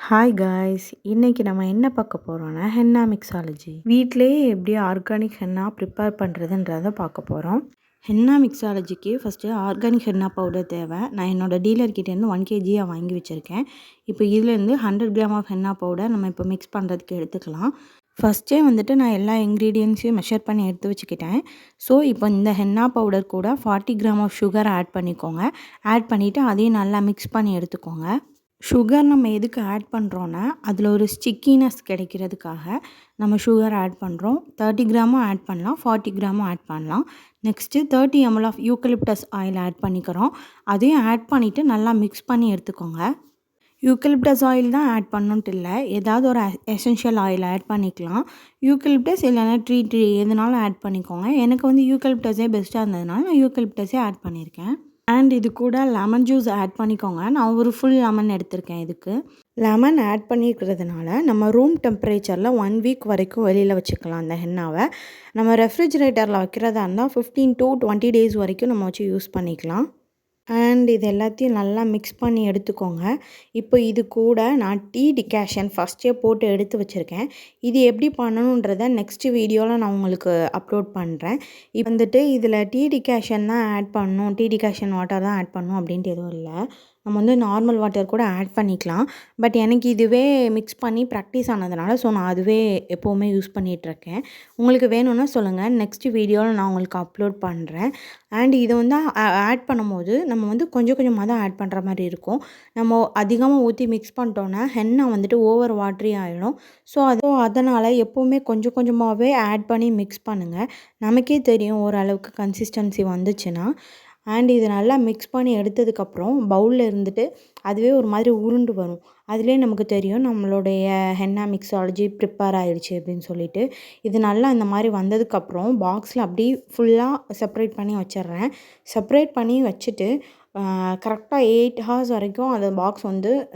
Hi guys, இன்றைக்கி நம்ம என்ன பார்க்க போகிறோன்னா ஹென்னா மிக்ஸாலஜி. வீட்டிலேயே எப்படி ஆர்கானிக் ஹென்னா ப்ரிப்பேர் பண்ணுறதுன்றதை பார்க்க போகிறோம். ஹென்னா மிக்ஸாலஜிக்கு ஃபஸ்ட்டு ஆர்கானிக் ஹென்னா பவுடர் தேவை. நான் என்னோடய டீலர்கிட்டேருந்து 1 kg வாங்கி வச்சுருக்கேன். இப்போ இதுலேருந்து 100 கிராம் ஆஃப் ஹென்னா பவுடர் நம்ம இப்போ மிக்ஸ் பண்ணுறதுக்கு எடுத்துக்கலாம். ஃபஸ்ட்டே நான் எல்லா இன்க்ரீடியன்ஸையும் மெஷர் பண்ணி எடுத்து வச்சுக்கிட்டேன். ஸோ இப்போ இந்த ஹென்னா பவுடர் கூட 40 கிராம் ஆஃப் சுகர் ஆட் பண்ணிக்கோங்க. ஆட் பண்ணிவிட்டு அதையும் நல்லா மிக்ஸ் பண்ணி எடுத்துக்கோங்க. சுகர் நம்ம எதுக்கு ஆட் பண்ணுறோன்னா, அதில் ஒரு ஸ்டிக்கினஸ் கிடைக்கிறதுக்காக நம்ம சுகர் ஆட் பண்ணுறோம். 30 கிராமும் ஆட் பண்ணலாம், 40 கிராமும் ஆட் பண்ணலாம். Next 30 ml of eucalyptus oil add பண்ணிக்கிறோம். அதையும் ஆட் பண்ணிவிட்டு நல்லா மிக்ஸ் பண்ணி எடுத்துக்கோங்க. யூக்கலிப்டஸ் ஆயில் தான் ஆட் பண்ணணுன்ட்டு இல்லை, ஏதாவது ஒரு எசென்ஷியல் ஆயில் ஆட் பண்ணிக்கலாம். யூக்கலிப்டஸ் இல்லைன்னா ட்ரீ எதுனாலும் ஆட் பண்ணிக்கோங்க. எனக்கு யூக்கலிப்டஸே பெஸ்ட்டாக இருந்ததுனால நான் யூக்கலிப்டஸே ஆட் பண்ணியிருக்கேன். அண்ட் இது கூட லெமன் ஜூஸ் ஆட் பண்ணிக்கோங்க. நான் ஒரு ஃபுல் லெமன் எடுத்திருக்கேன். இதுக்கு லெமன் ஆட் பண்ணிக்கிறதுனால நம்ம ரூம் டெம்பரேச்சரில் 1 வீக் வரைக்கும் வெளியில் வச்சுக்கலாம். அந்த ஹென்னாவை நம்ம ரெஃப்ரிஜிரேட்டரில் வைக்கிறதா இருந்தால் 15 to 20 டேஸ் வரைக்கும் நம்ம வச்சு யூஸ் பண்ணிக்கலாம். அண்ட் இது எல்லாத்தையும் நல்லா மிக்ஸ் பண்ணி எடுத்துக்கோங்க. இப்போ இது கூட நான் டீ டிகாஷன் ஃபஸ்ட்டே போட்டு எடுத்து வச்சுருக்கேன். இது எப்படி பண்ணணுன்றதை நெக்ஸ்ட்டு வீடியோவில் நான் உங்களுக்கு அப்லோட் பண்ணுறேன். இப்போ இதில் டீ டிகாஷன் தான் ஆட் பண்ணணும், டீ டிகாஷன் வாட்டர் தான் ஆட் பண்ணணும் அப்படின்ட்டு எதுவும் இல்லை. நம்ம நார்மல் வாட்டர் கூட ஆட் பண்ணிக்கலாம். பட் எனக்கு இதுவே மிக்ஸ் பண்ணி ப்ராக்டிஸ் ஆனதுனால நான் அதுவே எப்போவுமே யூஸ் பண்ணிகிட்ருக்கேன். உங்களுக்கு வேணும்னா சொல்லுங்கள், நெக்ஸ்ட் வீடியோவில் நான் உங்களுக்கு அப்லோட் பண்ணுறேன். அண்ட் இதை ஆட் பண்ணும்போது நம்ம கொஞ்சம் கொஞ்சமாக தான் ஆட் பண்ணுற மாதிரி இருக்கும். நம்ம அதிகமாக ஊற்றி மிக்ஸ் பண்ணிட்டோன்னா ஹென்னா ஓவர் வாட்டரி ஆகிடும். ஸோ அதனால் எப்போவுமே கொஞ்சம் கொஞ்சமாகவே ஆட் பண்ணி மிக்ஸ் பண்ணுங்கள். நமக்கே தெரியும் ஓரளவுக்கு கன்சிஸ்டன்சி வந்துச்சுன்னா. அண்ட் இது நல்லா மிக்ஸ் பண்ணி எடுத்ததுக்கப்புறம் பவுலில் அதுவே ஒரு மாதிரி உருண்டு வரும். அதுலேயே நமக்கு தெரியும் நம்மளுடைய ஹென்னா மிக்ஸாலஜி ப்ரிப்பேர் ஆகிடுச்சு அப்படின்னு சொல்லிட்டு. இது நல்லா இந்த மாதிரி வந்ததுக்கப்புறம் பாக்ஸில் அப்படியே ஃபுல்லாக செப்பரேட் பண்ணி வச்சிடுறேன். செப்பரேட் பண்ணி வச்சுட்டு கரெக்டாக 8 hours வரைக்கும் அந்த பாக்ஸ்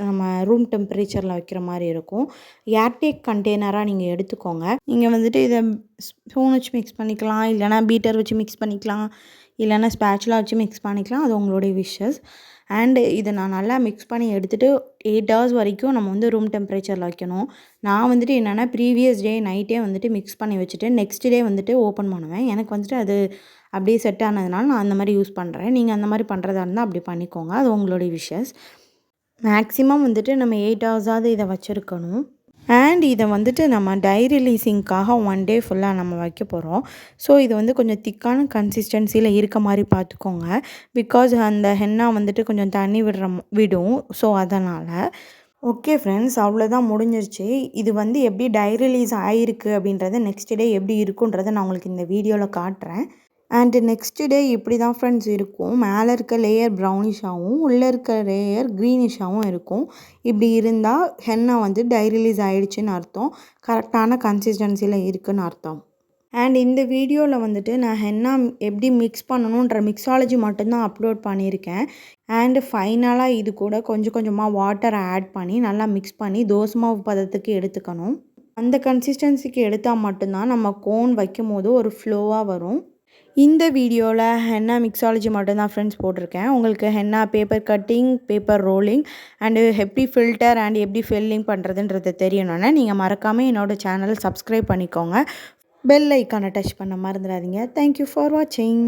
நம்ம ரூம் டெம்பரேச்சரில் வைக்கிற மாதிரி இருக்கும். ஏர்டேக் கண்டெய்னராக நீங்கள் எடுத்துக்கோங்க. நீங்கள் இதை ஸ்பூன் வச்சு மிக்ஸ் பண்ணிக்கலாம், இல்லைனா பீட்டர் வச்சு மிக்ஸ் பண்ணிக்கலாம், இல்லைனா ஸ்பேச்சுலா வச்சு மிக்ஸ் பண்ணிக்கலாம். அது உங்களுடைய விஷஸ். அண்டு இதை நான் நல்லா மிக்ஸ் பண்ணி எடுத்துகிட்டு 8 hours வரைக்கும் நம்ம ரூம் டெம்பரேச்சரில் வைக்கணும். நான் என்னென்னா ப்ரீவியஸ் டே நைட்டே மிக்ஸ் பண்ணி வச்சுட்டு நெக்ஸ்ட் டே ஓப்பன் பண்ணுவேன். எனக்கு அது அப்படியே செட் ஆனதுனால நான் அந்த மாதிரி யூஸ் பண்ணுறேன். நீங்கள் அந்த மாதிரி பண்ணுறதா இருந்தால் அப்படி பண்ணிக்கோங்க, அது உங்களுடைய விஷஸ். மேக்ஸிமம் நம்ம 8 hours இதை வச்சுருக்கணும். அண்ட் இதை நம்ம டை ரிலீஸிங்காக 1 day ஃபுல்லாக நம்ம வைக்க போகிறோம். ஸோ இது கொஞ்சம் திக்கான கன்சிஸ்டன்சியில் இருக்க மாதிரி பார்த்துக்கோங்க. பிகாஸ் அந்த ஹென்னா கொஞ்சம் தண்ணி விடும். ஸோ அதனால் ஓகே ஃப்ரெண்ட்ஸ், அவ்வளோதான் முடிஞ்சிருச்சு. இது எப்படி டை ரிலீஸ் ஆகிருக்கு அப்படின்றத நெக்ஸ்ட் டே எப்படி இருக்குன்றதை நான் உங்களுக்கு இந்த வீடியோவில் காட்டுறேன். அண்டு நெக்ஸ்ட் டே இப்படி தான் ஃப்ரெண்ட்ஸ் இருக்கும். மேலே இருக்க லேயர் ப்ரௌனிஷாகவும் உள்ளே இருக்க லேயர் க்ரீனிஷாகவும் இருக்கும். இப்படி இருந்தால் ஹென்னா டை ரிலீஸ் ஆகிடுச்சின்னு அர்த்தம், கரெக்டான கன்சிஸ்டன்சியில் இருக்குதுன்னு அர்த்தம். அண்ட் இந்த வீடியோவில் நான் ஹென்னா எப்படி மிக்ஸ் பண்ணணுன்ற மிக்ஸாலஜி மட்டும்தான் அப்லோட் பண்ணியிருக்கேன். அண்டு ஃபைனலாக இது கூட கொஞ்சம் கொஞ்சமாக வாட்டரை ஆட் பண்ணி நல்லா மிக்ஸ் பண்ணி தோசை மாவு பதத்துக்கு எடுத்துக்கணும். அந்த கன்சிஸ்டன்சிக்கு எடுத்தால் மட்டும்தான் நம்ம கோன் வைக்கும் போது ஒரு ஃப்ளோவாக வரும். இந்த வீடியோவில் ஹென்னா மிக்ஸாலஜி மட்டும்தான் ஃப்ரெண்ட்ஸ் போட்டிருக்கேன். உங்களுக்கு henna paper cutting, paper rolling and எப்படி ஃபில்டர் அண்ட் எப்படி ஃபில்லிங் பண்ணுறதுன்றது தெரியணுன்னா நீங்கள் மறக்காமல் என்னோடய சேனல் சப்ஸ்கிரைப் பண்ணிக்கோங்க. பெல் ஐக்கானை டச் பண்ண மறந்துடாதீங்க. தேங்க்யூ ஃபார் வாட்சிங்.